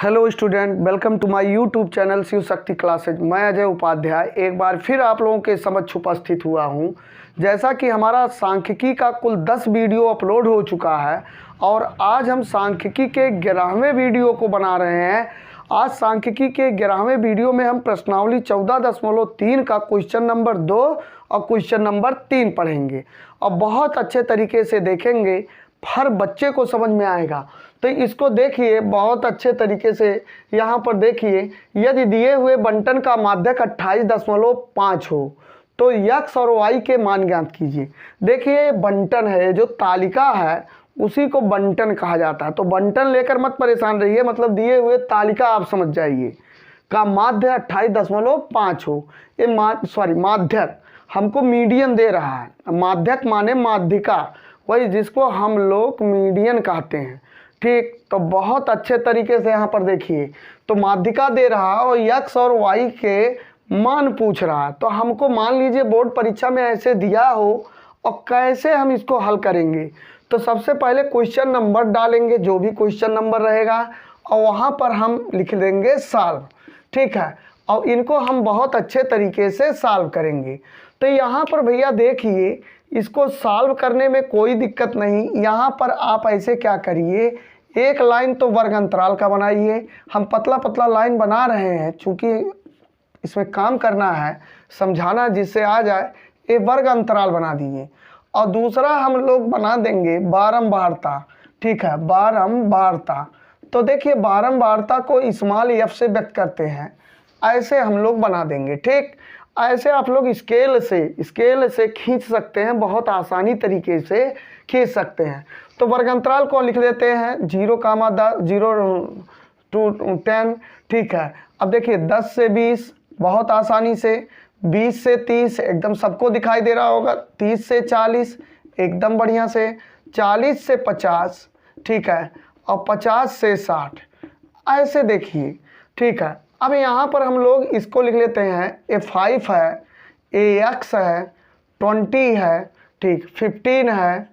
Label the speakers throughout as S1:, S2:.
S1: Hello student, welcome to my YouTube channel Shiv Shakti classes. मैं अजय उपाध्याय एक बार फिर आप लोगों के समक्ष उपस्थित हुआ हूं। जैसा कि हमारा सांख्यिकी का कुल 10 वीडियो अपलोड हो चुका है और आज हम सांख्यिकी के 11वें वीडियो को बना रहे हैं। आज सांख्यिकी के 11वें वीडियो में हम प्रश्नावली 14.3 का क्वेश्चन नंबर 2 और क्वेश्चन नंबर 3 पढ़ेंगे और बहुत अच्छे तरीके से देखेंगे, हर बच्चे को समझ में आएगा। तो इसको देखिए बहुत अच्छे तरीके से। यहाँ पर देखिए, यदि दिए हुए बंटन का माध्यक 28.5 हो तो x और y के मान ज्ञात कीजिए। देखिए बंटन है, जो तालिका है उसी को बंटन कहा जाता है। तो बंटन लेकर मत परेशान रहिए, मतलब दिए हुए तालिका आप समझ जाइए का माध्य 28.5 हो। ये माध्यक हमको मीडियन दे रहा है। माध्यक माने माध्यिका, वही जिसको हम लोग मीडियन कहते हैं। ठीक, तो बहुत अच्छे तरीके से यहाँ पर देखिए, तो माध्यिका दे रहा है और x और y के मान पूछ रहा है। तो हमको मान लीजिए बोर्ड परीक्षा में ऐसे दिया हो और कैसे हम इसको हल करेंगे। तो सबसे पहले क्वेश्चन नंबर डालेंगे, जो भी क्वेश्चन नंबर रहेगा, और वहाँ पर हम लिख देंगे सॉल्व। ठीक है, और इनको हम बहुत अच्छे तरीके से सॉल्व करेंगे। तो यहाँ पर भैया देखिए, इसको सॉल्व करने में कोई दिक्कत नहीं। यहाँ पर आप ऐसे क्या करिए, एक लाइन तो वर्ग अंतराल का बनाइए। हम पतला पतला लाइन बना रहे हैं, चूँकि इसमें काम करना है, समझाना जिससे आ जाए। ये वर्ग अंतराल बना दीजिए और दूसरा हम लोग बना देंगे बारंबारता। ठीक है, बारंबारता। तो देखिए बारंबारता को स्मॉल f से व्यक्त करते हैं, ऐसे हम लोग बना देंगे। ठीक, ऐसे आप लोग स्केल से खींच सकते हैं, बहुत आसानी तरीके से खींच सकते हैं। तो वर्ग अंतराल को लिख देते हैं 0, 0 to 10। ठीक है, अब देखिए 10 से 20 बहुत आसानी से, 20 से 30 एकदम सबको दिखाई दे रहा होगा, 30 से 40 एकदम बढ़िया से, 40 से 50। ठीक है, और 50 से 60 ऐसे देखिए। ठीक है, अब यहाँ पर हम लोग इसको लिख लेते हैं, ये 5 है, ये x है, 20 है, ठीक, 15 है,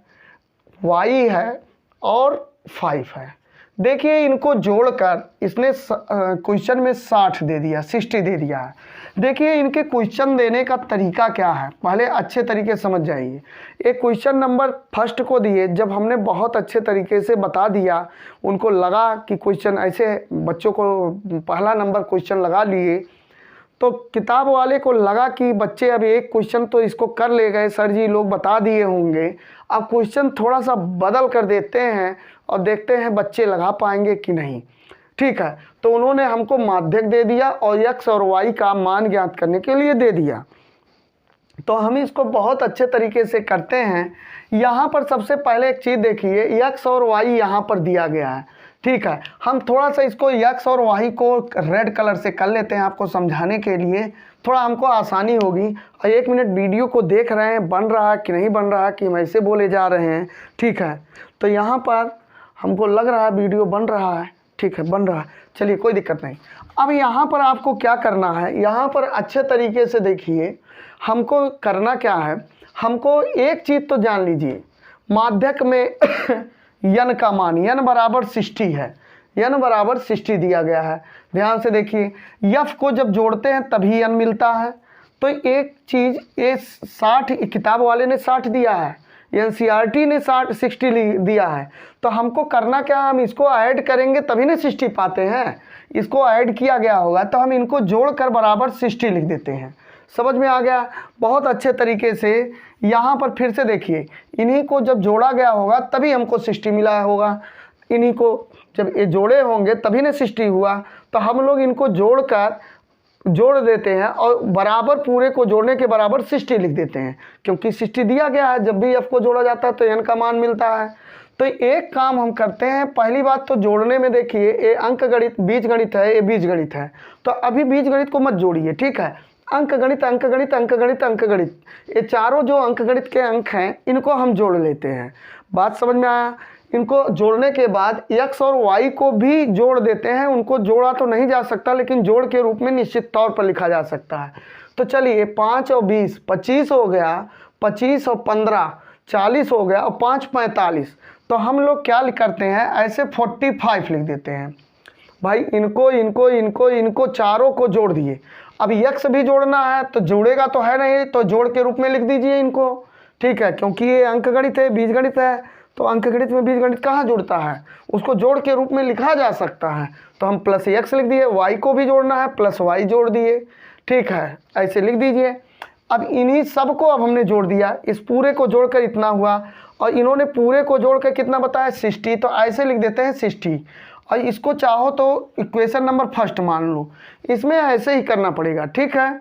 S1: y है और 5 है। देखिए इनको जोड़कर इसने क्वेश्चन में 60 दे दिया, 60 दे दिया है। देखिए इनके क्वेश्चन देने का तरीका क्या है, पहले अच्छे तरीके से समझ जाइए। एक क्वेश्चन नंबर फर्स्ट को दिए, जब हमने बहुत अच्छे तरीके से बता दिया, उनको लगा कि क्वेश्चन ऐसे, बच्चों को पहला नंबर क्वेश्चन लगा लिए, तो किताब वाले को लगा कि बच्चे अब एक क्वेश्चन तो इसको कर ले गए, सर जी लोग बता दिए होंगे, अब क्वेश्चन थोड़ा सा बदल कर देते हैं और देखते हैं बच्चे लगा पाएंगे कि नहीं। ठीक है, तो उन्होंने हमको माध्यक दे दिया और x और y का मान ज्ञात करने के लिए दे दिया। तो हम इसको बहुत अच्छे तरीके से करते हैं। यहाँ पर सबसे पहले एक चीज़ देखिए, x और y यहाँ पर दिया गया है। ठीक है, हम थोड़ा सा इसको x और y को रेड कलर से कर लेते हैं आपको समझाने के लिए, थोड़ा हमको आसानी होगी। और 1 मिनट वीडियो को देख रहे हैं, बन रहा है कि नहीं बन रहा है, कि हम ऐसे बोले जा रहे हैं। ठीक है, तो यहाँ पर हमको लग रहा है वीडियो बन रहा है। ठीक है, बन रहा है, चलिए कोई दिक्कत नहीं। अब यहाँ पर आपको क्या करना है, यहाँ पर अच्छे तरीके से देखिए, हमको करना क्या है, हमको एक चीज़ तो जान लीजिए, माध्यक में यन का मान, यन बराबर 60 है, यन बराबर 60 दिया गया है। ध्यान से देखिए, यफ को जब जोड़ते हैं तभी यन मिलता है। तो एक चीज़, ये 60 किताब वाले ने 60 दिया है, NCERT ने 60 दिया है। तो हमको करना क्या, हम इसको ऐड करेंगे तभी ना 60 पाते हैं, इसको ऐड किया गया होगा, तो हम इनको जोड़कर बराबर 60 लिख देते हैं। समझ में आ गया बहुत अच्छे तरीके से। यहाँ पर फिर से देखिए, इन्हीं को जब जोड़ा गया होगा तभी हमको 60 मिला होगा, इन्हीं को जब ये जोड़े होंगे तभी ना 60 हुआ। तो हम लोग इनको जोड़ देते हैं और बराबर पूरे को जोड़ने के बराबर 60 लिख देते हैं, क्योंकि 60 दिया गया है। जब भी f को जोड़ा जाता है तो n का मान मिलता है। तो एक काम हम करते हैं, पहली बात तो जोड़ने में देखिए, ये अंक गणित बीज गणित है, ये बीज गणित है, तो अभी बीज गणित को मत जोड़िए। ठीक है, अंक गणित, अंक गणित, अंक गणित, अंक गणित, ये चारों जो अंक गणित के अंक हैं इनको हम जोड़ लेते हैं। बात समझ में आया। इनको जोड़ने के बाद x और y को भी जोड़ देते हैं। उनको जोड़ा तो नहीं जा सकता, लेकिन जोड़ के रूप में निश्चित तौर पर लिखा जा सकता है। तो चलिए 5 और 20 25 हो गया, 25 और 15 40 हो गया, और 5 45। तो हम लोग क्या करते हैं, ऐसे 45 लिख देते हैं। भाई इनको इनको इनको इनको चारों को जोड़ दिए। अब यक्स भी जोड़ना है तो जोड़ेगा तो है नहीं, तो जोड़ के रूप में लिख दीजिए इनको, ठीक है, क्योंकि ये अंकगणित है, बीजगणित है, तो अंकगणित में बीजगणित कहाँ जुड़ता है, उसको जोड़ के रूप में लिखा जा सकता है। तो हम प्लस एक्स लिख दिए, वाई को भी जोड़ना है प्लस वाई जोड़ दिए, ठीक है, ऐसे लिख दीजिए। अब इन्हीं सब को अब हमने जोड़ दिया, इस पूरे को जोड़कर इतना हुआ, और इन्होंने पूरे को जोड़कर कितना बताया 60, तो ऐसे लिख देते हैं 60। और इसको चाहो तो इक्वेशन नंबर फर्स्ट मान लो, इसमें ऐसे ही करना पड़ेगा, ठीक है।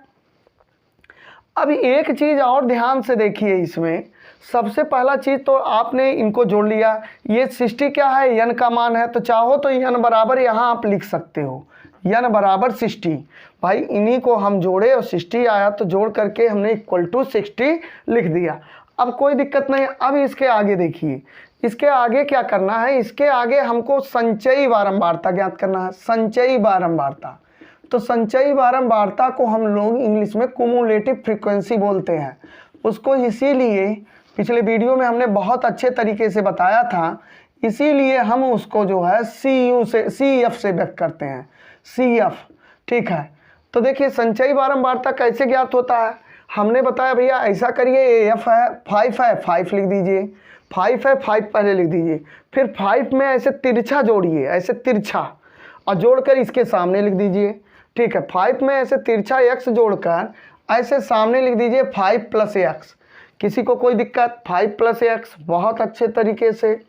S1: अब एक चीज़ और ध्यान से देखिए, इसमें सबसे पहला चीज़ तो आपने इनको जोड़ लिया, ये 60 क्या है, यन का मान है, तो चाहो तो यन बराबर यहाँ आप लिख सकते हो, यन बराबर 60। भाई इन्हीं को हम जोड़े और 60 आया, तो जोड़ करके हमने इक्वल टू 60 लिख दिया। अब कोई दिक्कत नहीं। अब इसके आगे देखिए, इसके आगे क्या करना है, इसके आगे हमको संचयी बारंबारता ज्ञात करना है, संचयी बारंबारता। तो संचयी बारंबारता को हम लोग इंग्लिश में कुमुलेटिव फ्रीक्वेंसी बोलते हैं। उसको इसीलिए पिछले वीडियो में हमने बहुत अच्छे तरीके से बताया था, इसीलिए हम उसको जो है CF से व्यक्त करते हैं, CF, ठीक है। तो देखिए संचयी बारंबारता कैसे ज्ञात होता है, हमने बताया भैया ऐसा करिए, AF है 5 है, 5 लिख दीजिए, 5 है 5 पहले लिख दीजिए, फिर 5 में ऐसे तिरछा जोड़िए, ऐसे तिरछा, और जोड़कर इसके सामने लिख दीजिए, ठीक है। 5 में ऐसे तिरछा x जोड़कर ऐसे सामने लिख दीजिए 5 + x। किसी को कोई दिक्कत, 5 + x, बहुत अच्छे तरीके से।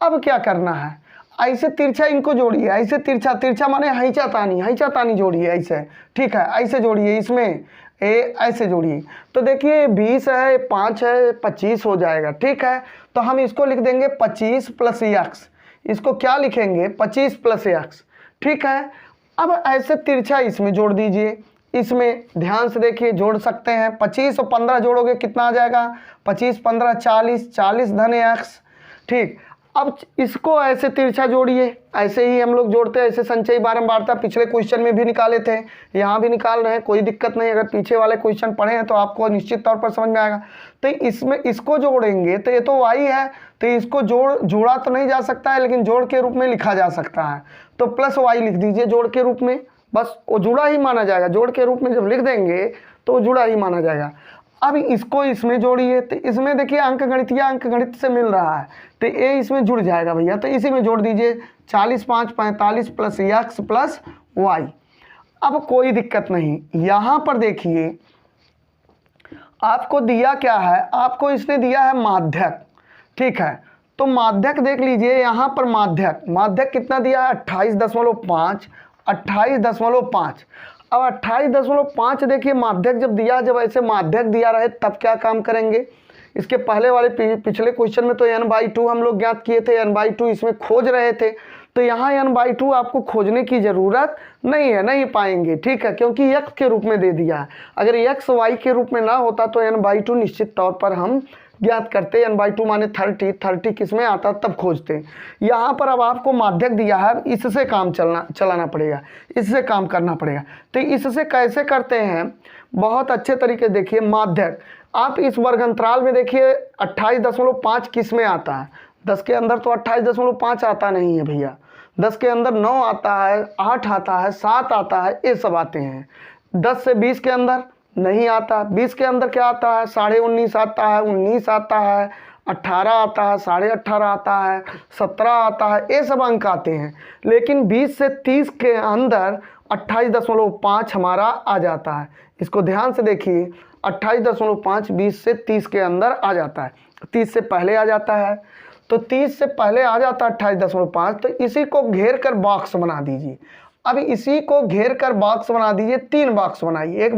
S1: अब क्या करना है, ऐसे तिरछा इनको जोड़िए, ऐसे तिरछा, तिरछा माने हैचा तानी जोड़िए ऐसे, ठीक है, ऐसे जोड़िए, इसमें ऐसे जोड़िए। तो देखिए 20 है, 5 है, 25 हो जाएगा, ठीक है। तो हम इसको लिख देंगे 25 + x, इसको क्या लिखेंगे 25 + x, ठीक है। अब ऐसे तिरछा इसमें जोड़ दीजिए, इसमें ध्यान से देखिए, जोड़ सकते हैं, 25 और 15 जोड़ोगे कितना आ जाएगा, 25 15 40, 40 धन x, ठीक। अब इसको ऐसे तिरछा जोड़िए, ऐसे ही हम लोग जोड़ते हैं, ऐसे संचयी बारंबारता पिछले क्वेश्चन में भी निकाले थे, यहाँ भी निकाल रहे हैं, कोई दिक्कत नहीं। अगर पीछे वाले क्वेश्चन पढ़े हैं तो आपको निश्चित तौर पर समझ में आएगा। तो इसमें इसको जोड़ेंगे तो ये तो y है, तो इसको जोड़ा तो नहीं जा सकता है, लेकिन जोड़ के रूप में लिखा जा सकता है, तो +y लिख दीजिए जोड़ के रूप में, बस वो जुड़ा ही माना जाएगा। जोड़ के रूप में जब लिख देंगे तो जुड़ा ही माना जाएगा। अब इसको इसमें जोड़िए, तो इसमें देखिए अंकगणित से मिल रहा है, तो ये इसमें जुड़ जाएगा भैया, तो इसी में जोड़ दीजिए 40 5 45 + x + y। अब कोई दिक्कत नहीं। यहाँ पर देखिए आपको दिया क्या है, आपको इसने दिया है माध्यक, ठीक है। तो माध्यक देख लीजिए, यहाँ पर माध्यक कितना दिया है 28.5, 28.5। अब 28.5 देखिए माध्यक जब दिया, जब ऐसे माध्यक दिया रहे तब क्या काम करेंगे। इसके पहले वाले पिछले क्वेश्चन में तो n/2 हम लोग ज्ञात किए थे, n/2 इसमें खोज रहे थे, तो यहाँ n/2 आपको खोजने की ज़रूरत नहीं है, नहीं पाएंगे, ठीक है, क्योंकि x के रूप में दे दिया है। अगर x y के रूप में ना होता तो n/2 निश्चित तौर पर हम ज्ञात करते, n/2 माने 30 किस में आता तब खोजते। यहाँ पर अब आपको माध्यक दिया है, इससे काम चलाना पड़ेगा, इससे काम करना पड़ेगा। तो इससे कैसे करते हैं, बहुत अच्छे तरीके से देखिए। माध्यक आप इस वर्गंतराल में देखिए 28.5 किस में आता है, 10 के अंदर तो 28.5 आता नहीं है भैया, 10 के अंदर 9 आता है, 8 आता है, 7 आता है, ये सब आते हैं। 10 से 20 के अंदर नहीं आता, 20 के अंदर क्या आता है 19.5 आता है, 19 आता है, 18 आता है, 18.5 आता है, 17 आता है, ये सब अंक आते हैं। लेकिन 20 से 30 के अंदर 28.5 हमारा आ जाता है। इसको ध्यान से देखिए, 28.5 20 से 30 के अंदर आ जाता है, 30 से पहले आ जाता है, तो 30 से पहले आ जाता है 28.5। तो इसी को घेर कर बॉक्स बना दीजिए। अब इसी को घेर कर बॉक्स बना दीजिए, 3 बॉक्स बनाइए, एक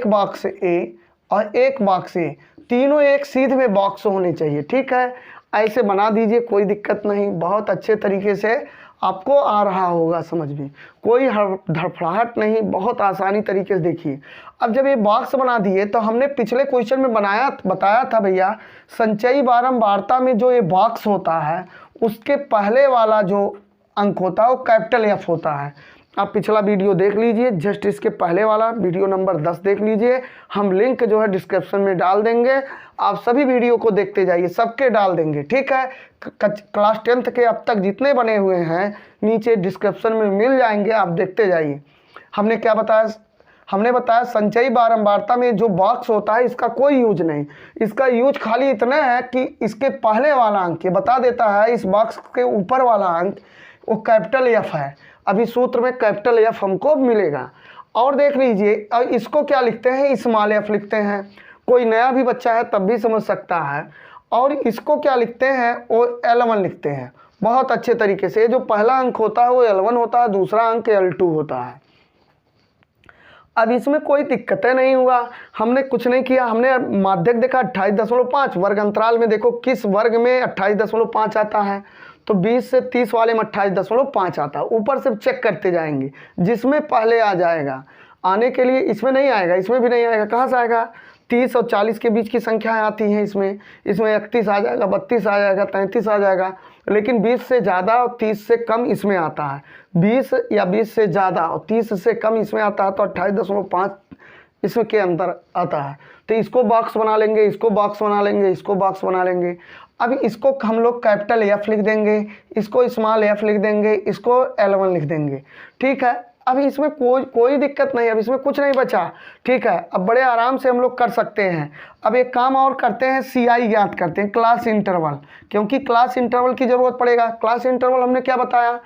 S1: बॉक्स ए और एक बॉक्स ए, तीनों एक सीध में बॉक्स होने चाहिए, ठीक है। ऐसे बना दीजिए, कोई दिक्कत नहीं, बहुत अच्छे तरीके से आपको आ रहा होगा समझ में, कोई धड़फड़ाहट नहीं, बहुत आसानी तरीके से देखिए। अब जब ये बॉक्स बना दिए तो हमने पिछले क्वेश्चन में बताया था भैया, संचयी बारंबारता में जो ये बॉक्स होता है उसके पहले वाला जो अंक होता है वो कैपिटल F होता है। आप पिछला वीडियो देख लीजिए, जस्ट इसके पहले वाला वीडियो नंबर 10 देख लीजिए। हम लिंक जो है डिस्क्रिप्शन में डाल देंगे, आप सभी वीडियो को देखते जाइए, सबके डाल देंगे, ठीक है। क्लास 10th के अब तक जितने बने हुए हैं नीचे डिस्क्रिप्शन में मिल जाएंगे, आप देखते जाइए। हमने क्या बताया? हमने बताया संचयी बारंबारता में जो बॉक्स होता है इसका कोई यूज नहीं, इसका यूज खाली इतना है कि इसके पहले वाला अंक ये बता देता है, इस बॉक्स के ऊपर वाला अंक वो कैपिटल एफ है। अभी सूत्र में कैपिटल एफ हमको मिलेगा। और देख लीजिए, और इसको क्या लिखते हैं? स्मॉल एफ लिखते हैं। कोई नया भी बच्चा है तब भी समझ सकता है। और इसको क्या लिखते हैं? वो L1 लिखते हैं बहुत अच्छे तरीके से। जो पहला अंक होता है वो L1 होता है, दूसरा अंक L2 होता है। अब इसमें कोई दिक्कतें नहीं हुआ, हमने कुछ नहीं किया। हमने माध्यक देखा 28.5, वर्ग अंतराल में देखो किस वर्ग में 28.5 आता है, तो 20 से 30 वाले में 28.5 आता है। ऊपर से चेक करते जाएंगे, जिसमें पहले आ जाएगा। आने के लिए इसमें नहीं आएगा, इसमें भी नहीं आएगा। कहाँ से आएगा? 30 और 40 के बीच की संख्याएं आती हैं इसमें 31 आ जाएगा, 32 आ जाएगा, 33 आ जाएगा। लेकिन 20 से ज़्यादा और 30 से कम इसमें आता है। 20 या 20 से ज़्यादा और 30 से कम इसमें आता है, तो 28.5 इसमें के अंदर आता है। तो इसको बॉक्स बना लेंगे, इसको बॉक्स बना लेंगे, इसको बॉक्स बना लेंगे। अब इसको हम लोग कैपिटल एफ लिख देंगे, इसको स्मॉल एफ लिख देंगे, इसको L1 लिख देंगे, ठीक है। अब इसमें कोई दिक्कत नहीं, अब इसमें कुछ नहीं बचा, ठीक है। अब बड़े आराम से हम लोग कर सकते हैं। अब एक काम और करते हैं, CI ज्ञात करते हैं, क्लास इंटरवल, क्योंकि क्लास इंटरवल की ज़रूरत पड़ेगा। क्लास इंटरवल हमने क्या बताया?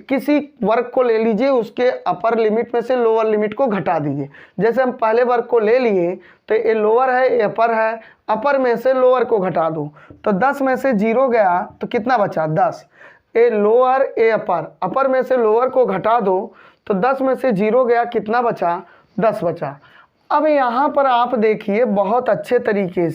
S1: किसी वर्ग को ले लीजिए, उसके अपर लिमिट में से लोअर लिमिट को घटा दीजिए। जैसे हम पहले वर्ग को ले लिए तो ये लोअर है, ये अपर है, अपर में से लोअर को घटा दूँ तो 10 में से 0 गया तो कितना बचा? 10। ए लोअर ए अपर, अपर में से लोअर को घटा दो तो 10 में से 0 गया, कितना बचा? 10 बचा। अब यहाँ पर आप देखिए बहुत अच्छे तरीके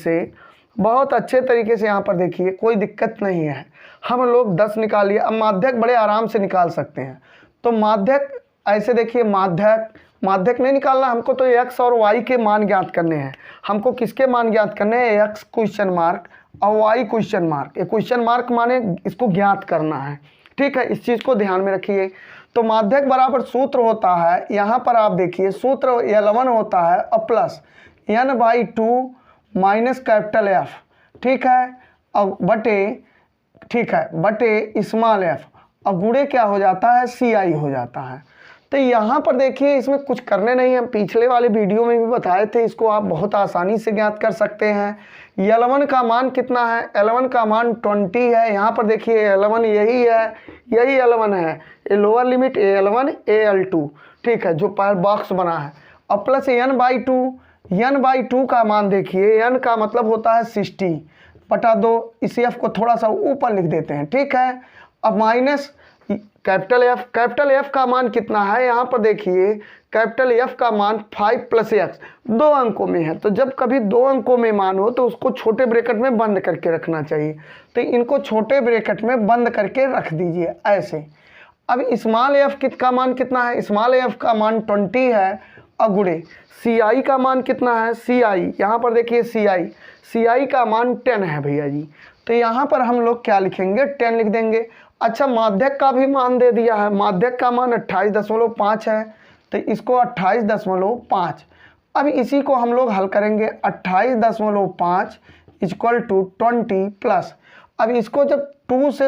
S1: से यहाँ पर देखिए, कोई दिक्कत नहीं है। हम लोग 10 निकालिए। अब माध्यक बड़े आराम से निकाल सकते हैं। तो माध्यक ऐसे देखिए, माध्यक नहीं निकालना हमको, तो x और y के मान ज्ञात करने हैं। हमको किसके मान ज्ञात करने हैं? x क्वेश्चन मार्क और y क्वेश्चन मार्क। ये क्वेश्चन मार्क माने इसको ज्ञात करना है, ठीक है। इस चीज़ को ध्यान में रखिए। तो माध्यक बराबर सूत्र होता है, यहाँ पर आप देखिए सूत्र L1 होता है और plus n/2 minus capital F, ठीक है, और बटे स्मॉल f, और गुणे क्या हो जाता है? CI हो जाता है। तो यहाँ पर देखिए इसमें कुछ करने नहीं, हम पिछले वाले वीडियो में भी बताए थे, इसको आप बहुत आसानी से ज्ञात कर सकते हैं। L1 का मान कितना है? L1 का मान 20 है। यहाँ पर देखिए L1 यही है, यही L1 है। ये लोअर लिमिट L1 L2, ठीक है, जो पर बॉक्स बना है, और प्लस n/2 का मान देखिए, n का मतलब होता है 60/2। इसी f को थोड़ा सा ऊपर लिख देते हैं, ठीक है। अब माइनस कैपिटल F का मान कितना है? यहाँ पर देखिए कैपिटल F का मान 5 + x, 2 अंकों में है। तो जब कभी 2 अंकों में मान हो तो उसको छोटे ब्रैकेट में बंद करके रखना चाहिए। तो इनको छोटे ब्रैकेट में बंद करके रख दीजिए ऐसे। अब स्मॉल f का मान कितना है? स्मॉल f का मान 20 है, और गुणे CI का मान कितना है? CI यहाँ पर देखिए CI का मान 10 है भैया जी। तो यहाँ पर हम लोग क्या लिखेंगे? 10 लिख देंगे। अच्छा, माध्यक का भी मान दे दिया है, माध्यक का मान 28.5 है, तो इसको 28.5। अब इसी को हम लोग हल करेंगे। 28.5 = 20 प्लस, अब इसको जब 2 से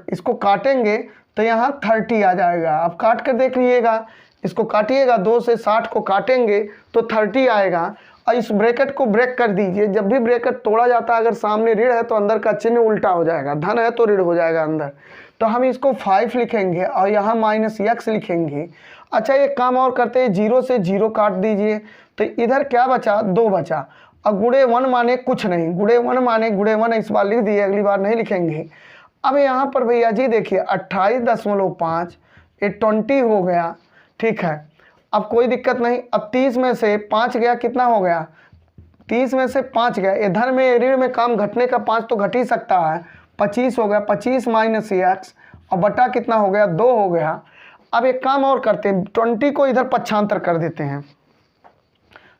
S1: इसको काटेंगे तो यहाँ 30 आ जाएगा। अब काट कर देख लीजिएगा, इसको काटिएगा, 2 से 60 को काटेंगे तो 30 आएगा। और इस ब्रैकेट को ब्रेक कर दीजिए। जब भी ब्रैकेट तोड़ा जाता है, अगर सामने ऋण है तो अंदर का चिन्ह उल्टा हो जाएगा, धन है तो ऋण हो जाएगा अंदर। तो हम इसको 5 लिखेंगे और यहाँ -x लिखेंगे। अच्छा, एक काम और करते हैं, 0 से 0 काट दीजिए, तो इधर क्या बचा? 2 बचा। और गुणे 1 माने कुछ नहीं, गुणे 1 इस बार लिख दिए, अगली बार नहीं लिखेंगे। अब यहाँ पर भैया जी देखिए 28.5, ये 20 हो गया, ठीक है। अब कोई दिक्कत नहीं। अब 30 में से 5 गया, कितना हो गया? 30 में से 5 गया, ये धन में ऋण में काम घटने का 5 तो घट ही सकता है, 25 हो गया। 25 - x और बटा कितना हो गया? 2 हो गया। अब एक काम और करते हैं, 20 को इधर पक्षांतर कर देते हैं,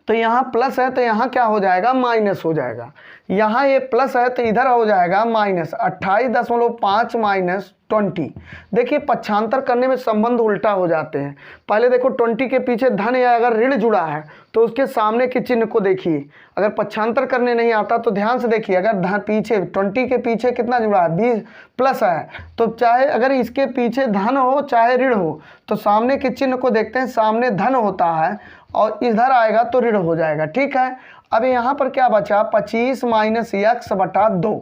S1: तो यहाँ प्लस है तो यहाँ क्या हो जाएगा? माइनस हो जाएगा। यहाँ ये प्लस है तो इधर हो जाएगा माइनस। 28.5 - 20। देखिए पक्षांतर करने में संबंध उल्टा हो जाते हैं। पहले देखो 20 के पीछे धन या अगर ऋण जुड़ा है तो उसके सामने के चिन्ह को देखिए। अगर पक्षांतर करने नहीं आता तो ध्यान से देखिए, अगर धन पीछे 20 के पीछे कितना जुड़ा है 20 प्लस है, तो चाहे अगर इसके पीछे धन हो चाहे ऋण हो तो सामने के चिन्ह को देखते हैं, सामने धन होता है और इधर आएगा तो ऋण हो जाएगा। ठीक है, अब यहाँ पर क्या बचा 25 माइनस x/2।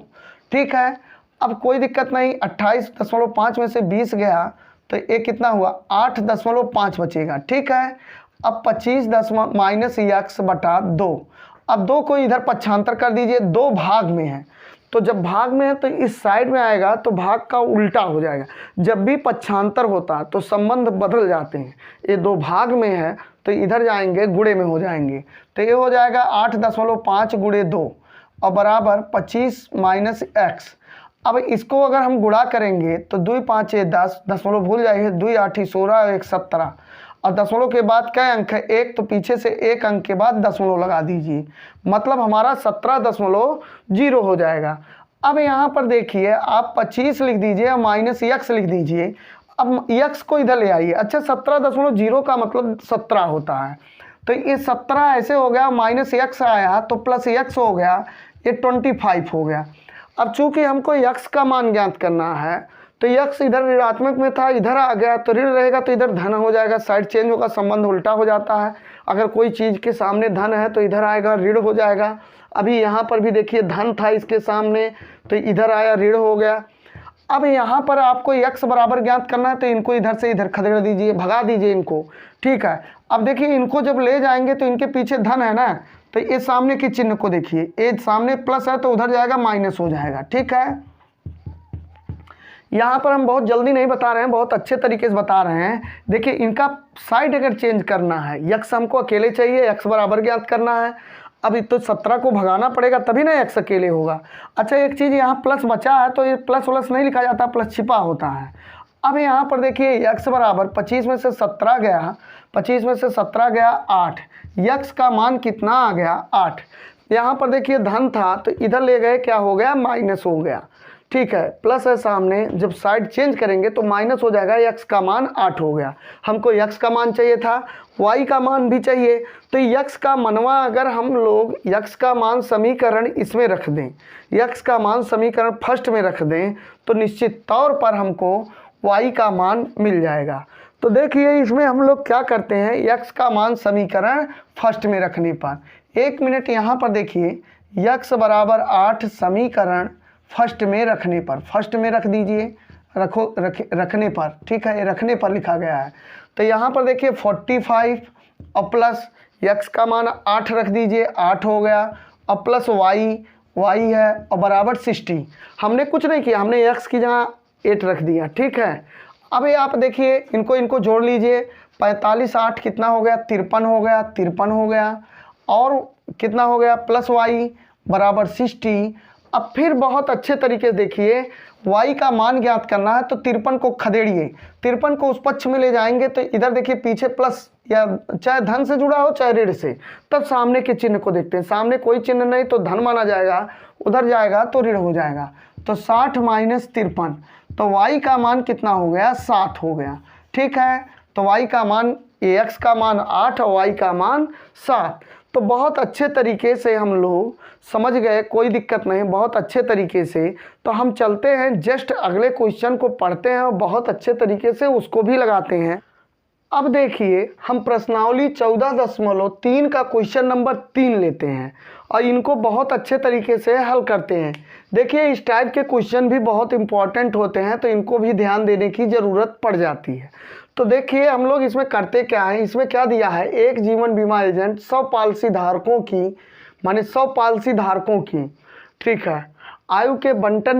S1: ठीक है, अब कोई दिक्कत नहीं, 28.5 में से 20 गया तो ये कितना हुआ 8.5 बचेगा। ठीक है, अब 25 माइनस x/2। अब 2 को इधर पक्षांतर कर दीजिए, 2 भाग में है तो जब भाग में है तो इस साइड में आएगा तो भाग का उल्टा हो जाएगा। जब भी पक्षांतर होता है तो संबंध बदल जाते हैं। ये 2 भाग में है तो इधर जाएंगे गुणे में हो जाएंगे, तो ये हो जाएगा 8.5 गुणे 2 और बराबर 25 माइनस x। अब इसको अगर हम गुणा करेंगे तो 2 5 10, दशमलव भूल जाइए, 2 8 16 1 17 और दशमलव के बाद क्या अंक है 1, तो पीछे से 1 अंक के बाद दशमलव लगा दीजिए, मतलब हमारा 17.0 हो जाएगा। अब यहाँ पर देखिए आप 25 लिख दीजिए और माइनस x लिख दीजिए। अब x को इधर ले आइए। अच्छा 17.0 का मतलब 17 होता है, तो ये 17 ऐसे हो गया, माइनस x आया तो प्लस x हो गया, ये 25 हो गया। अब चूंकि हमको x का मान ज्ञात करना है तो x इधर ऋणात्मक में था, इधर आ गया तो ऋण रहेगा तो इधर धन हो जाएगा, साइड चेंज होगा, संबंध उल्टा हो जाता है। अगर कोई चीज़ के सामने धन है तो इधर आएगा ऋण हो जाएगा। अभी यहाँ पर भी देखिए धन था इसके सामने तो इधर आया ऋण हो गया। अब यहाँ पर आपको x बराबर ज्ञात करना है तो इनको इधर से इधर खदेड़ दीजिए, भगा दीजिए इनको। ठीक है, अब देखिए इनको जब ले जाएंगे तो इनके पीछे धन है ना, तो ये सामने के चिन्ह को देखिए, ये सामने प्लस है तो उधर जाएगा माइनस हो जाएगा। ठीक है, यहाँ पर हम बहुत जल्दी नहीं बता रहे हैं, बहुत अच्छे तरीके से बता रहे हैं। देखिए इनका साइड अगर चेंज करना है, x हमको अकेले चाहिए, x बराबर ज्ञात करना है। अभी तो 17 को भगाना पड़ेगा तभी ना x अकेले होगा। अच्छा एक चीज़ यहाँ प्लस बचा है तो ये प्लस वलस नहीं लिखा जाता, प्लस छिपा होता है। अब यहाँ पर देखिए x बराबर 25 में से 17 गया, 25 में से 17 गया 8, x का मान कितना आ गया 8। यहाँ पर देखिए धन था तो इधर ले गए, क्या हो गया माइनस हो गया। ठीक है, प्लस है सामने, जब साइड चेंज करेंगे तो माइनस हो जाएगा, x का मान 8 हो गया। हमको x का मान चाहिए था, y का मान भी चाहिए, तो x का मनवा अगर हम लोग x का मान समीकरण इसमें रख दें, x का मान समीकरण फर्स्ट में रख दें तो निश्चित तौर पर हमको y का मान मिल जाएगा। तो देखिए इसमें हम लोग क्या करते हैं, x का मान समीकरण फर्स्ट में रखने पर, 1 मिनट यहाँ पर देखिए, x बराबर 8 समीकरण फर्स्ट में रखने पर, फर्स्ट में रख दीजिए, रखने पर। ठीक है, ये रखने पर लिखा गया है। तो यहाँ पर देखिए 45 और प्लस x का मान 8 रख दीजिए, 8 हो गया, और प्लस y है और बराबर 60। हमने कुछ नहीं किया, हमने x की जगह 8 रख दिया। ठीक है, अब ये आप देखिए इनको जोड़ लीजिए, 45 8 कितना हो गया 53 हो गया, 53 हो गया, और कितना हो गया प्लस y बराबर 60। अब फिर बहुत अच्छे तरीके से देखिए, y का मान ज्ञात करना है तो 53 को खदेड़िए, 53 को उस पक्ष में ले जाएंगे तो इधर देखिए पीछे प्लस, या चाहे धन से जुड़ा हो चाहे ऋण से, तब सामने के चिन्ह को देखते हैं। सामने कोई चिन्ह नहीं तो धन माना जाएगा, उधर जाएगा तो ऋण हो जाएगा। तो 60 माइनस 53, तो y का मान कितना हो गया 7 हो गया। ठीक है, तो y का मान, x का मान 8 और y का मान 7। तो बहुत अच्छे तरीके से हम लोग समझ गए, कोई दिक्कत नहीं, बहुत अच्छे तरीके से। तो हम चलते हैं जस्ट अगले क्वेश्चन को पढ़ते हैं और बहुत अच्छे तरीके से उसको भी लगाते हैं। अब देखिए हम प्रश्नावली 14.3 का क्वेश्चन नंबर 3 लेते हैं और इनको बहुत अच्छे तरीके से हल करते हैं। देखिए इस टाइप के क्वेश्चन भी बहुत इंपॉर्टेंट होते हैं तो इनको भी ध्यान देने की ज़रूरत पड़ जाती है। तो देखिए हम लोग इसमें करते क्या है, इसमें क्या दिया है, एक जीवन बीमा एजेंट 100 पॉलिसी धारकों की, माने 100 पॉलिसी धारकों की, ठीक है, आयु के बंटन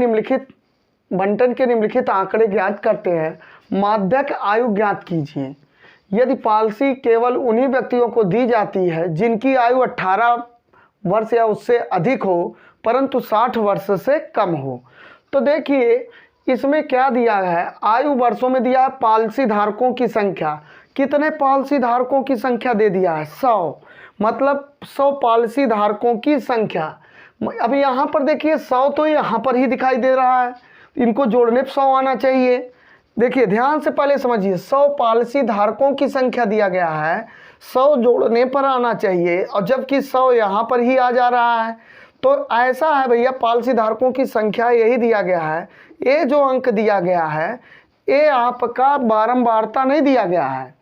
S1: के निम्नलिखित आंकड़े ज्ञात करते हैं, माध्यक आयु ज्ञात कीजिए। यदि पॉलिसी केवल उन्हीं व्यक्तियों को दी जाती है जिनकी आयु 18 वर्ष या उससे अधिक हो परंतु 60 वर्ष से कम हो। तो देखिए इसमें क्या दिया है, आयु वर्षों में दिया है, पॉलिसी धारकों की संख्या, कितने पॉलिसी धारकों की संख्या दे दिया है 100, मतलब 100 पॉलिसी धारकों की संख्या। अभी यहाँ पर देखिए 100 तो यहाँ पर ही दिखाई दे रहा है, इनको जोड़ने पर 100 आना चाहिए। देखिए ध्यान से पहले समझिए, 100 पॉलिसी धारकों की संख्या दिया गया है, 100 जोड़ने पर आना चाहिए, और जबकि 100 यहाँ पर ही आ जा रहा है। तो ऐसा है भैया, पॉलिसी धारकों की संख्या यही दिया गया है। ये जो अंक दिया गया है ये आपका बारंबारता नहीं दिया गया है,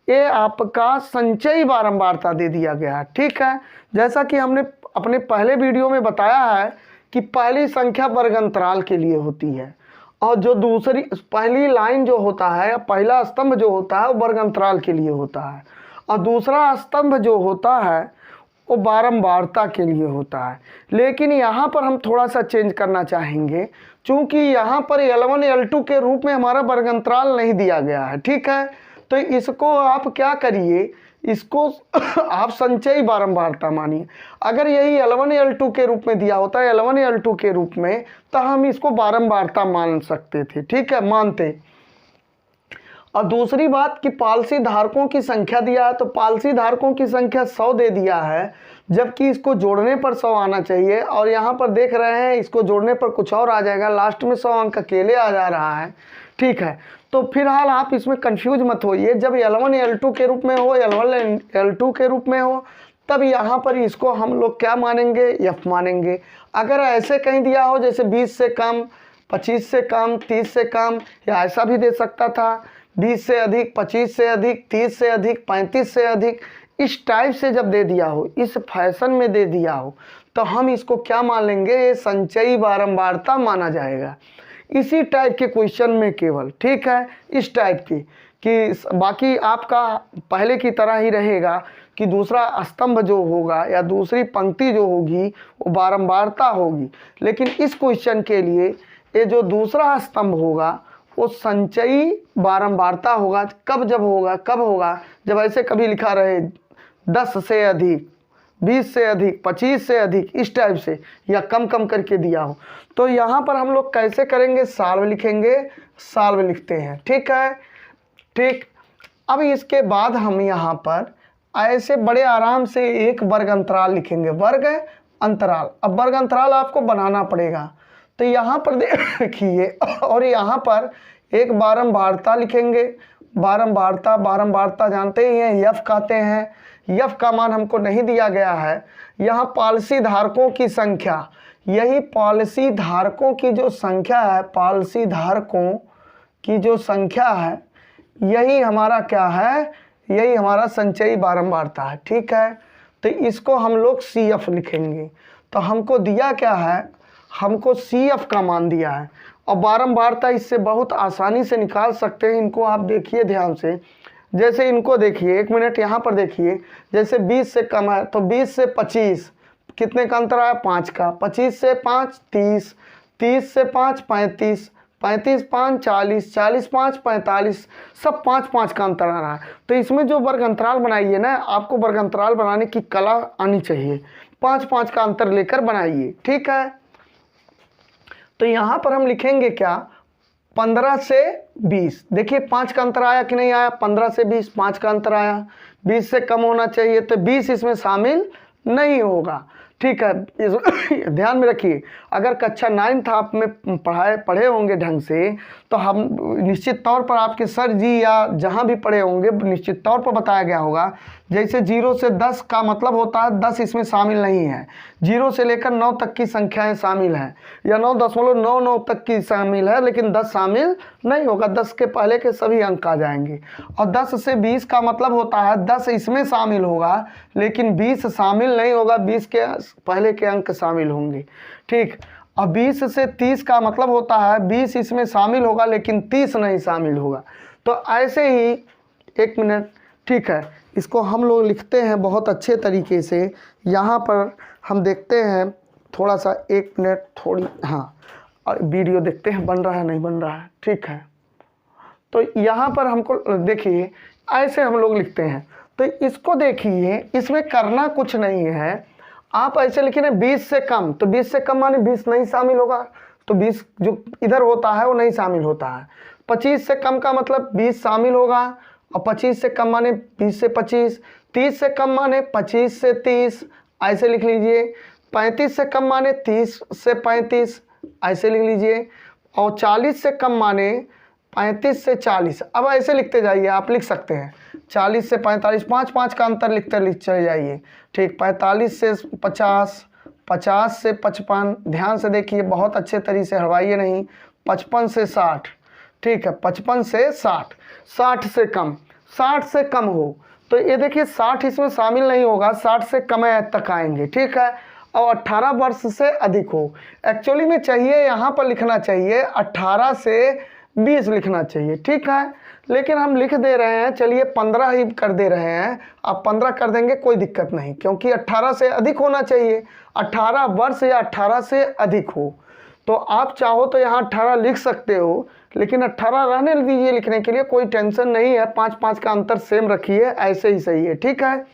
S1: ये आपका संचयी बारंबारता दे दिया गया है। ठीक है, जैसा कि हमने अपने पहले वीडियो में बताया है कि पहली संख्या वर्ग अंतराल के लिए होती है, और जो दूसरी पहली लाइन जो होता है या पहला स्तंभ जो होता है वो वर्ग अंतराल के लिए होता है, और दूसरा स्तंभ जो होता है वो बारंबारता के लिए होता है। लेकिन यहाँ पर हम थोड़ा सा चेंज करना चाहेंगे, चूँकि यहाँ पर L1 L2 के रूप में हमारा वर्ग अंतराल नहीं दिया गया है। ठीक है, तो इसको आप क्या करिए, इसको आप संचयी बारंबारता मानिए। अगर यही L1 L2 के रूप में दिया होता है, L1 L2 के रूप में, तो हम इसको बारंबारता मान सकते थे। ठीक है, मानते। और दूसरी बात कि पॉलिसी धारकों की संख्या दिया है, तो पॉलिसी धारकों की संख्या 100 दे दिया है, जबकि इसको जोड़ने पर 100 आना चाहिए, और यहाँ पर देख रहे हैं इसको जोड़ने पर कुछ और आ जाएगा, लास्ट में 100 अंक अकेले आ जा रहा है। ठीक है, तो फिलहाल आप इसमें कंफ्यूज मत होइए। जब L1 L2 के रूप में हो, L1 L2 के रूप में हो, तब यहाँ पर इसको हम लोग क्या मानेंगे, F मानेंगे। अगर ऐसे कहीं दिया हो जैसे 20 से कम, 25 से कम, 30 से कम, या ऐसा भी दे सकता था 20 से अधिक, 25 से अधिक, 30 से अधिक, 35 से अधिक, इस टाइप से जब दे दिया हो, इस फैशन में दे दिया हो, तो हम इसको क्या मान लेंगे, ये संचयी बारंबारता माना जाएगा। इसी टाइप के क्वेश्चन में केवल, ठीक है, इस टाइप की, कि बाकी आपका पहले की तरह ही रहेगा कि दूसरा स्तंभ जो होगा या दूसरी पंक्ति जो होगी वो बारंबारता होगी। लेकिन इस क्वेश्चन के लिए ये जो दूसरा स्तंभ होगा वो संचयी बारंबारता होगा। कब जब होगा, कब होगा, जब ऐसे कभी लिखा रहे 10 से अधिक, 20 से अधिक, 25 से अधिक, इस टाइप से, या कम कम करके दिया हो। तो यहाँ पर हम लोग कैसे करेंगे, साल्व लिखेंगे, साल्व लिखते हैं। ठीक है, ठीक। अब इसके बाद हम यहाँ पर ऐसे बड़े आराम से एक वर्ग अंतराल लिखेंगे, वर्ग अंतराल। अब वर्ग अंतराल आपको बनाना पड़ेगा, तो यहाँ पर देखिए, और यहाँ पर एक बारंबारता लिखेंगे। बारंबारता, बारंबारता जानते ही हैं, यफ कहते हैं। यफ का मान हमको नहीं दिया गया है। यहाँ पॉलिसी धारकों की संख्या, यही पॉलिसी धारकों की जो संख्या है, पॉलिसी धारकों की जो संख्या है, यही हमारा क्या है, यही हमारा संचयी बारंबारता है। ठीक है, तो इसको हम लोग CF लिखेंगे। तो हमको दिया क्या है, हमको CF का मान दिया है, और बारंबारता इससे बहुत आसानी से निकाल सकते हैं। इनको आप देखिए ध्यान से, जैसे इनको देखिए, एक मिनट यहाँ पर देखिए, जैसे 20 से कम है तो 20 से 25 कितने का अंतर आया, 5 का। 25 से 5 30, 30 से 5 35, 35 5 40, 40 5 45, सब 5 5 का अंतर आ रहा है। तो इसमें जो वर्ग अंतराल बनाइए ना, आपको वर्ग अंतराल बनाने की कला आनी चाहिए। 5 5 का अंतर लेकर बनाइए। ठीक है, तो यहाँ पर हम लिखेंगे क्या, 15 से 20। देखिए 5 का अंतर आया कि नहीं आया, 15 से 20 5 का अंतर आया। 20 से कम होना चाहिए, तो 20 इसमें शामिल नहीं होगा। ठीक है, ध्यान में रखिए, अगर कक्षा 9 आप में पढ़े होंगे ढंग से, तो हम निश्चित तौर पर आपके सर जी या जहाँ भी पढ़े होंगे निश्चित तौर पर बताया गया होगा। जैसे 0 से 10 का मतलब होता है 10 इसमें शामिल नहीं है, 0 से लेकर 9 तक की संख्याएं शामिल हैं, या 9.99 तक की शामिल है, लेकिन 10 शामिल नहीं होगा। 10 के पहले के सभी अंक आ जाएंगे। और 10 से 20 का मतलब होता है 10 इसमें शामिल होगा, लेकिन 20 शामिल नहीं होगा, 20 के पहले के अंक शामिल होंगे। ठीक, और 20 से 30 का मतलब होता है 20 इसमें शामिल होगा, लेकिन 30 नहीं शामिल होगा। तो ऐसे ही, एक मिनट, ठीक है, इसको हम लोग लिखते हैं बहुत अच्छे तरीके से। यहाँ पर हम देखते हैं थोड़ा सा, एक मिनट, थोड़ी, हाँ, और वीडियो देखते हैं बन रहा है नहीं बन रहा है। ठीक है, तो यहाँ पर हमको देखिए ऐसे हम लोग लिखते हैं। तो इसको देखिए, इसमें करना कुछ नहीं है, आप ऐसे लिखे ना 20 से कम, तो 20 से कम माने 20 नहीं शामिल होगा, तो 20 जो इधर होता है वो नहीं शामिल होता है। 25 से कम का मतलब 20 शामिल होगा, और 25 से कम माने 20 से 25, 30 से कम माने 25 से 30, ऐसे लिख लीजिए। 35 से कम माने 30 से 35, ऐसे लिख लीजिए। और 40 से कम माने 35 से 40। अब ऐसे लिखते जाइए, आप लिख सकते हैं 40 से 45, 5 का अंतर लिखते चले जाइए। ठीक, 45 से 50, 50 से 55, ध्यान से देखिए, बहुत अच्छे तरीके से हड़वाइए नहीं। 55 से 60, ठीक है, 55 से 60, 60 से कम, 60 से कम हो तो ये देखिए 60 इसमें शामिल नहीं होगा, 60 से कम तक आएंगे, ठीक है। और 18 वर्ष से अधिक हो, एक्चुअली में चाहिए यहाँ पर लिखना चाहिए 18 से 20 लिखना चाहिए, ठीक है, लेकिन हम लिख दे रहे हैं, चलिए 15 ही कर दे रहे हैं। आप 15 कर देंगे कोई दिक्कत नहीं, क्योंकि 18 से अधिक होना चाहिए, 18 वर्ष या 18 से अधिक हो। तो आप चाहो तो यहाँ 18 लिख सकते हो, लेकिन 18 रहने दीजिए लिखने के लिए, कोई टेंशन नहीं है। 5 का अंतर सेम रखिए, ऐसे ही सही है, ठीक है।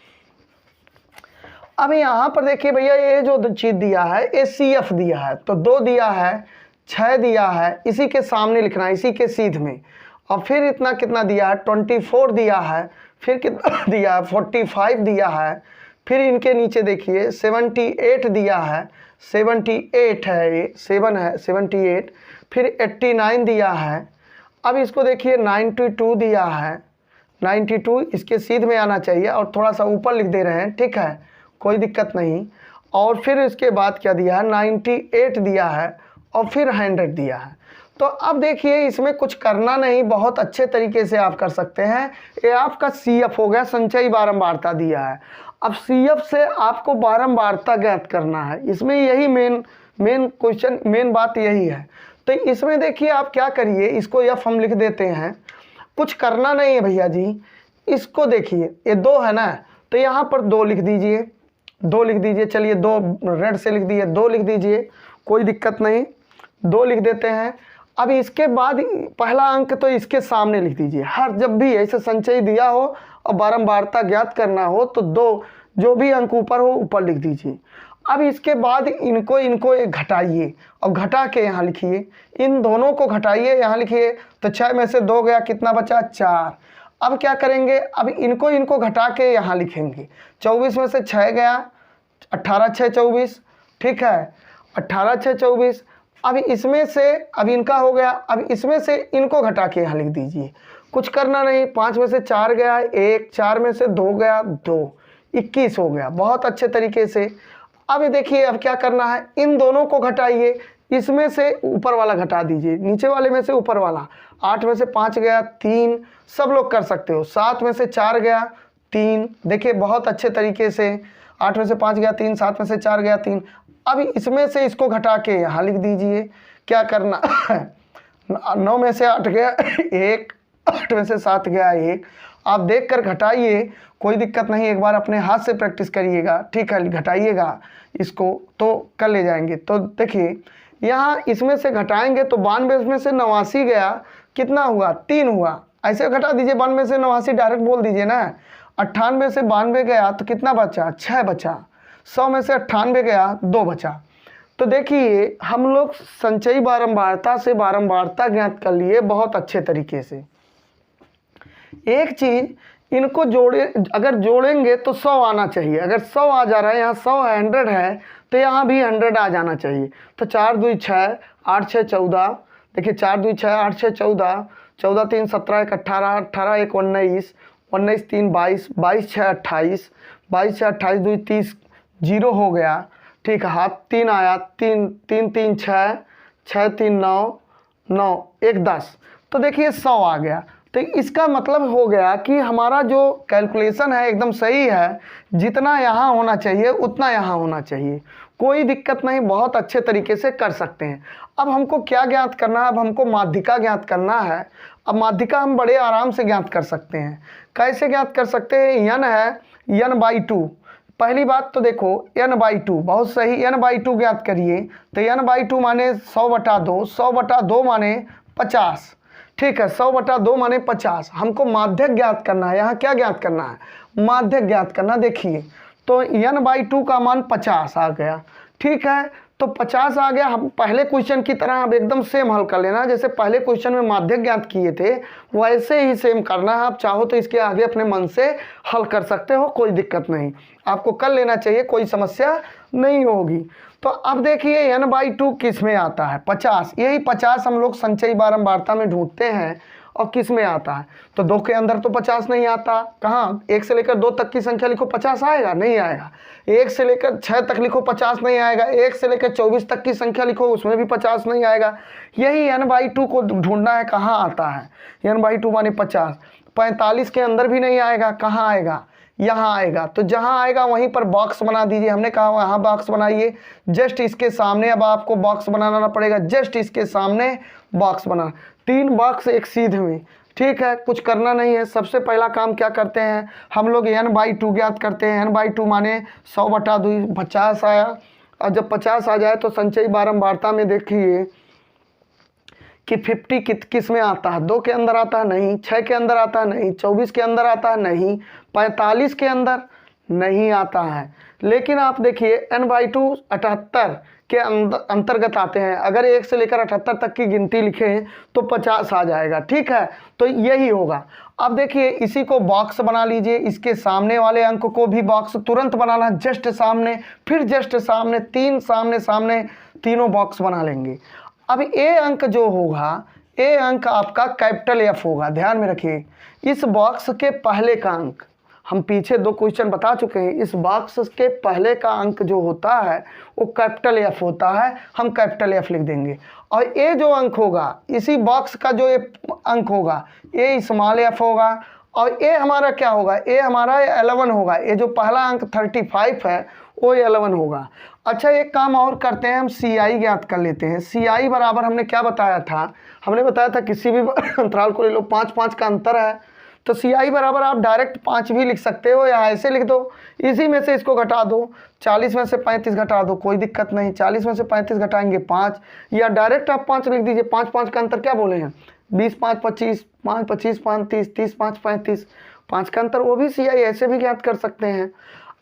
S1: अब यहाँ पर देखिए भैया, ये जो चीज़ दिया है ये CF दिया है, तो 2 दिया है, 6 दिया है, इसी के सामने लिखना है, इसी के सीध में। और फिर इतना कितना दिया है, 24 दिया है, फिर कितना दिया है, 45 दिया है, फिर इनके नीचे देखिए 78 दिया है, 78 है, ये 7 है, 78, फिर 89 दिया है। अब इसको देखिए 92 दिया है, 92 इसके सीध में आना चाहिए, और थोड़ा सा ऊपर लिख दे रहे हैं, ठीक है, कोई दिक्कत नहीं। और फिर इसके बाद क्या दिया है, 98 दिया है, और फिर 100 दिया है। तो अब देखिए इसमें कुछ करना नहीं, बहुत अच्छे तरीके से आप कर सकते हैं। ये आपका CF हो गया, संचयी बारंबारता दिया है। अब CF से आपको बारंबारता ज्ञात करना है, इसमें यही मेन क्वेश्चन, मेन बात यही है। तो इसमें देखिए आप क्या करिए, इसको F हम लिख देते हैं, कुछ करना नहीं है भैया जी। इसको देखिए ये 2 है ना, तो यहाँ पर 2 लिख दीजिए, 2 लिख दीजिए, चलिए 2 रेड से लिख दिए, 2 लिख दीजिए, कोई दिक्कत नहीं, 2 लिख देते हैं। अब इसके बाद पहला अंक तो इसके सामने लिख दीजिए, हर जब भी ऐसे संचयी दिया हो और बारंबारता ज्ञात करना हो तो 2 जो भी अंक ऊपर हो ऊपर लिख दीजिए। अब इसके बाद इनको घटाइए और घटा के यहाँ लिखिए, इन दोनों को घटाइए, यहाँ लिखिए। तो 6 में से 2 गया, कितना बचा, 4। अब क्या करेंगे, अब इनको घटा के यहाँ लिखेंगे। 24 में से 6 गया, 18 6 24, ठीक है, 18 6 24। अब इसमें से अब इनका हो गया, अब इसमें से इनको घटा के यहाँ लिख दीजिए, कुछ करना नहीं। 5 में से 4 गया, 1, 4 में से 2 गया, 2, 21 हो गया, बहुत अच्छे तरीके से। अब देखिए अब क्या करना है, इन दोनों को घटाइए, इसमें से ऊपर वाला घटा दीजिए, नीचे वाले में से ऊपर वाला। 8 में से 5 गया, 3, सब लोग कर सकते हो। 7 में से 4 गया, 3, देखिए बहुत अच्छे तरीके से। 8 में से 5 गया 3, 7 में से 4 गया 3। अब इसमें से इसको घटा के यहाँ लिख दीजिए, क्या करना है। 9 में से 8 गया 1, 8 में से 7 गया 1। आप देख कर घटाइए, कोई दिक्कत नहीं, एक बार अपने हाथ से प्रैक्टिस करिएगा, ठीक है, घटाइएगा इसको तो कर ले जाएंगे। तो देखिए यहाँ इसमें से घटाएंगे तो 92 में से 89 गया, कितना हुआ, 3 हुआ। ऐसे घटा दीजिए, 92 से 89 डायरेक्ट बोल दीजिए ना। 98 से 92 गया तो कितना बचा, 6 बचा। 100 में से 98 गया, 2 बचा। तो देखिए हम लोग संचयी बारंबारता से बारंबारता ज्ञात कर लिए बहुत अच्छे तरीके से। एक चीज़ इनको अगर जोड़ेंगे तो 100 आना चाहिए। अगर 100 आ जा रहा है, यहाँ 100 है, 100 है, तो यहाँ भी 100 आ जाना चाहिए। तो 4 2 6, 8 6 14, देखिए 4 2 6, 8 6 14, 14 3 17, 1 18, 18 1 19, 19 3 22, 22 6 28, 22 6 28 2 30, 0 हो गया, ठीक है, हाथ 3 आया, 3 3 3 6, 6 3 9, 9 1 10। तो देखिए 100 आ गया। तो इसका मतलब हो गया कि हमारा जो कैलकुलेशन है एकदम सही है, जितना यहाँ होना चाहिए उतना यहाँ होना चाहिए, कोई दिक्कत नहीं, बहुत अच्छे तरीके से कर सकते हैं। अब हमको क्या ज्ञात करना है, अब हमको माध्यिका ज्ञात करना है। अब माध्यिका हम बड़े आराम से ज्ञात कर सकते हैं। कैसे ज्ञात कर सकते हैं, n है, n/2। पहली बात तो देखो n/2, बहुत सही, n/2 ज्ञात करिए। तो n/2 माने 100/2, 100/2 माने 50, ठीक है, 100/2 माने 50। हमको माध्यक ज्ञात करना है, यहाँ क्या ज्ञात करना है, माध्यक ज्ञात करना। देखिए तो n/2 का मान 50 आ गया, ठीक है, तो 50 आ गया। हम पहले क्वेश्चन की तरह अब एकदम सेम हल कर लेना, जैसे पहले क्वेश्चन में माध्यक ज्ञात किए थे वैसे ही सेम करना है। आप चाहो तो इसके आगे अपने मन से हल कर सकते हो, कोई दिक्कत नहीं, आपको कर लेना चाहिए, कोई समस्या नहीं होगी। तो अब देखिए n/2 किस में आता है, 50। यही 50 हम लोग संचयी बारंबारता में ढूंढते हैं और किस में आता है, तो 2 के अंदर तो 50 नहीं आता। कहाँ, 1 से लेकर 2 तक की संख्या लिखो, 50 आएगा? नहीं आएगा। 1 से लेकर 6 तक लिखो, 50 नहीं आएगा। 1 से लेकर 24 तक की संख्या लिखो, उसमें भी 50 नहीं आएगा। यही n/2 को ढूंढना है, कहाँ आता है n/2 माने 50। 45 के अंदर भी नहीं आएगा, कहाँ आएगा, यहाँ आएगा। तो जहाँ आएगा वहीं पर बॉक्स बना दीजिए। हमने कहा वहाँ बॉक्स बनाइए, जस्ट इसके सामने अब आपको बॉक्स बनाना पड़ेगा, जस्ट इसके सामने बॉक्स बना। 3 बॉक्स एक सीधे में, ठीक है, कुछ करना नहीं है। सबसे पहला काम क्या करते हैं हम लोग, n/2 ज्ञात करते हैं। n/2 माने 100/2, 50 आया। और जब 50 आ जाए तो संचयी बारंबारता में देखिए कि 50 किस में आता है, 2 के अंदर आता है नहीं, 6 के अंदर आता है नहीं, 24 के अंदर आता है नहीं, 45 के अंदर नहीं आता है। लेकिन आप देखिए n/2 78 के अंतर्गत आते हैं। अगर 1 से लेकर 78 तक की गिनती लिखें तो 50 आ जाएगा, ठीक है। तो यही होगा। अब देखिए इसी को बॉक्स बना लीजिए, इसके सामने वाले अंक को भी बॉक्स तुरंत बनाना, जस्ट सामने, फिर जस्ट सामने, 3 सामने सामने, तीनों बॉक्स बना लेंगे। अब ए अंक जो होगा, ए अंक आपका कैपिटल F होगा। ध्यान में रखिए, इस बॉक्स के पहले का अंक, हम पीछे 2 क्वेश्चन बता चुके हैं, इस बॉक्स के पहले का अंक जो होता है वो कैपिटल F होता है, हम कैपिटल F लिख देंगे। और ए जो अंक होगा, इसी बॉक्स का जो अंक होगा, ए स्मॉल f होगा। और ए हमारा क्या होगा, ए हमारा 11 होगा। ये जो पहला अंक 35 है वो 11 होगा। अच्छा, एक काम और करते हैं, हम CI ज्ञात कर लेते हैं। CI बराबर हमने क्या बताया था, हमने बताया था किसी भी अंतराल को ले लो, 5-5 का अंतर है। तो CI बराबर आप डायरेक्ट 5 भी लिख सकते हो या ऐसे लिख दो, इसी में से इसको घटा दो, 40 में से 35 घटा दो, कोई दिक्कत नहीं। 40 में से 35 घटाएंगे 5, या डायरेक्ट आप 5 लिख दीजिए। 5-5 का अंतर क्या बोले हैं, 20-5 25, 5-25 5 30, 30-5 35, 5 का अंतर, वो भी CI ऐसे भी ज्ञात कर सकते हैं।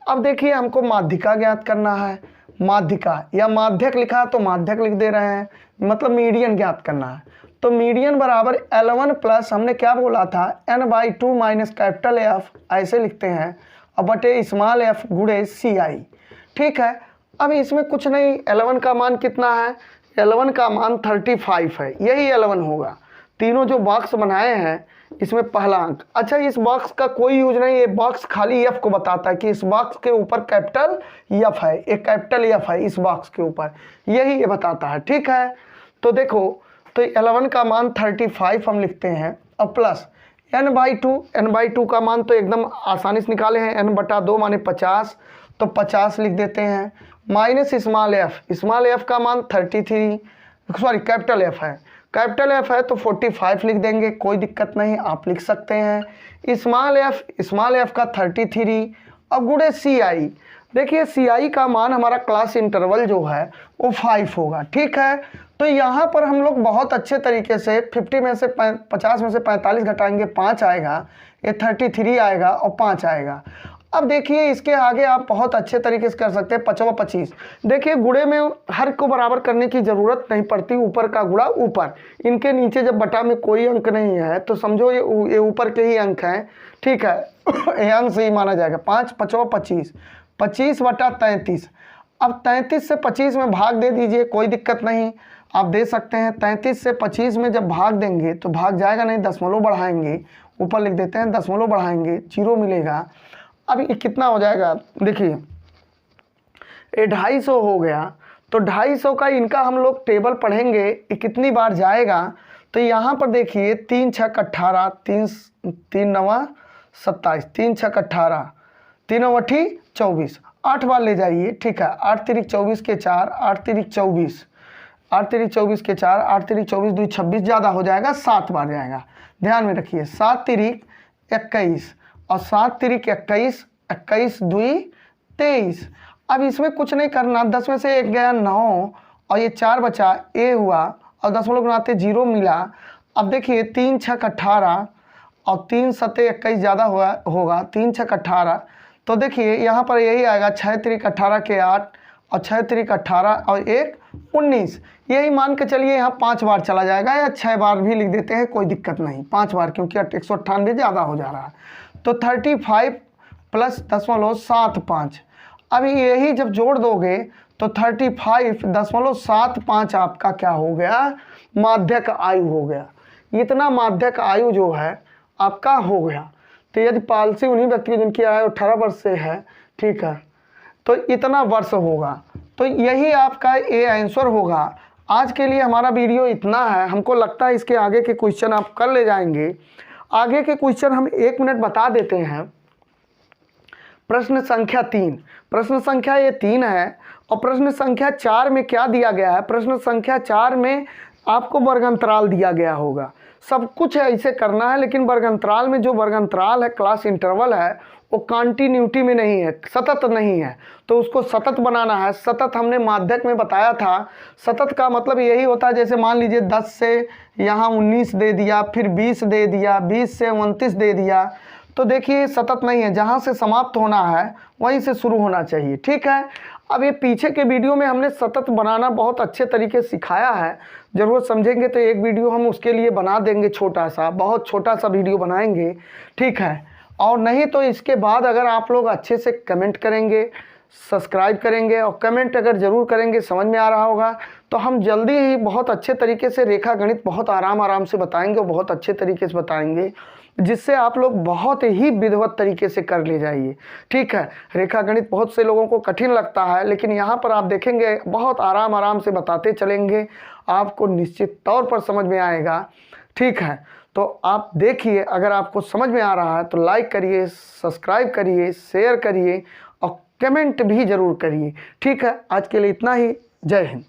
S1: अब देखिए हमको माध्यिका ज्ञात करना है। माध्यिका या माध्यक लिखा तो माध्यक लिख दे रहे हैं, मतलब मीडियन ज्ञात करना है। तो मीडियन बराबर 11 प्लस हमने क्या बोला था, n/2 माइनस कैपिटल F, ऐसे लिखते हैं, अब बटे स्मॉल f गुणे CI, ठीक है। अब इसमें कुछ नहीं, 11 का मान कितना है, 11 का मान 35 है, यही 11 होगा। तीनों जो बॉक्स बनाए हैं इसमें पहला अंक। अच्छा, इस बॉक्स का कोई यूज नहीं, ये बॉक्स खाली F को बताता है कि इस बॉक्स के ऊपर कैपिटल F है, एक कैपिटल F है इस बॉक्स के ऊपर, यही ये बताता है, ठीक है। तो देखो, तो 11 का मान 35 हम लिखते हैं, और प्लस n/2 का मान तो एकदम आसानी से निकाले हैं, n/2 माने 50, तो 50 लिख देते हैं, माइनस स्मॉल f का मान 33, सॉरी कैपिटल F है, कैपिटल F है तो 45 लिख देंगे, कोई दिक्कत नहीं, आप लिख सकते हैं। स्मॉल f का 33 और गुणे CI। देखिए CI का मान हमारा क्लास इंटरवल जो है वो 5 होगा, ठीक है। तो यहाँ पर हम लोग बहुत अच्छे तरीके से 50 में से 50 में से 45 घटाएंगे, 5 आएगा, ये 33 आएगा और 5 आएगा। अब देखिए इसके आगे आप बहुत अच्छे तरीके से कर सकते हैं 5-25। देखिए गुणे में हर को बराबर करने की ज़रूरत नहीं पड़ती, ऊपर का गुणा ऊपर, इनके नीचे जब बटा में कोई अंक नहीं है तो समझो ये ऊपर के ही अंक हैं, ठीक है। ये अंक से ही माना जाएगा। 5-5-25, 25/33। अब 33 से 25 में भाग दे दीजिए, कोई दिक्कत नहीं, आप दे सकते हैं। 33 से 25 में जब भाग देंगे तो भाग जाएगा नहीं, दशमलव बढ़ाएंगे, ऊपर लिख देते हैं, दशमलव बढ़ाएंगे, 0 मिलेगा। अब ये कितना हो जाएगा, देखिए ये 250 हो गया। तो 250 का इनका हम लोग टेबल पढ़ेंगे, ये कितनी बार जाएगा। तो यहाँ पर देखिए 3-6 18, 3-9 27, 3-6 18, 3-8 24, 8 बार ले जाइए, ठीक है। 8-3 24 के 4, 8-3 24, 8-3 24 के 4, 8-3 24, 2 26, ज़्यादा हो जाएगा, 7 बार जाएगा। ध्यान में रखिए, 7-3 21 और 7-3 21, 21-2 23। अब इसमें कुछ नहीं करना, 10 में से 1 गया 9 और ये 4 बचा, ए हुआ और दशमलव गुणाते 0 मिला। अब देखिए 3-6 18 और 3-7 21 ज़्यादा होगा, 3-6 18। तो देखिए यहाँ पर यही आएगा, 6-3 18 के 8 और 6-3 18 और 1 19। यही मान के चलिए यहाँ 5 बार चला जाएगा, या 6 बार भी लिख देते हैं, कोई दिक्कत नहीं, 5 बार, क्योंकि 198 ज़्यादा हो जा रहा है। तो 35 प्लस 0.75। अब यही जब जोड़ दोगे तो 35.75 आपका क्या हो गया, माध्यक आयु हो गया। इतना माध्यक आयु जो है आपका हो गया। तो यदि पॉलिसी उन्हीं व्यक्ति जिनकी आयु 18 वर्ष से है, ठीक है, तो इतना वर्ष होगा। तो यही आपका ए आंसर होगा। आज के लिए हमारा वीडियो इतना है। हमको लगता है इसके आगे के क्वेश्चन आप कर ले जाएंगे। आगे के क्वेश्चन हम 1 मिनट बता देते हैं। प्रश्न संख्या 3, प्रश्न संख्या ये 3 है। और प्रश्न संख्या 4 में क्या दिया गया है, प्रश्न संख्या 4 में आपको वर्गांतराल दिया गया होगा। सब कुछ ऐसे करना है, लेकिन वर्गांतराल में जो वर्गांतराल है, क्लास इंटरवल है, वो कंटिन्यूटी में नहीं है, सतत नहीं है, तो उसको सतत बनाना है। सतत हमने माध्यक में बताया था। सतत का मतलब यही होता है, जैसे मान लीजिए 10 से यहाँ 19 दे दिया, फिर 20 दे दिया, 20 से 29 दे दिया, तो देखिए सतत नहीं है। जहाँ से समाप्त होना है वहीं से शुरू होना चाहिए, ठीक है। अब ये पीछे के वीडियो में हमने सतत बनाना बहुत अच्छे तरीके से सिखाया है। ज़रूरत समझेंगे तो एक वीडियो हम उसके लिए बना देंगे, छोटा सा, बहुत छोटा सा वीडियो बनाएंगे, ठीक है। और नहीं तो इसके बाद अगर आप लोग अच्छे से कमेंट करेंगे, सब्सक्राइब करेंगे और कमेंट अगर ज़रूर करेंगे, समझ में आ रहा होगा, तो हम जल्दी ही बहुत अच्छे तरीके से रेखा गणित बहुत आराम से बताएंगे और बहुत अच्छे तरीके से बताएंगे, जिससे आप लोग बहुत ही विधिवत तरीके से कर ले जाइए, ठीक है। रेखा गणित बहुत से लोगों को कठिन लगता है, लेकिन यहाँ पर आप देखेंगे बहुत आराम से बताते चलेंगे, आपको निश्चित तौर पर समझ में आएगा, ठीक है। तो आप देखिए, अगर आपको समझ में आ रहा है तो लाइक करिए, सब्सक्राइब करिए, शेयर करिए और कमेंट भी ज़रूर करिए, ठीक है। आज के लिए इतना ही। जय हिंद।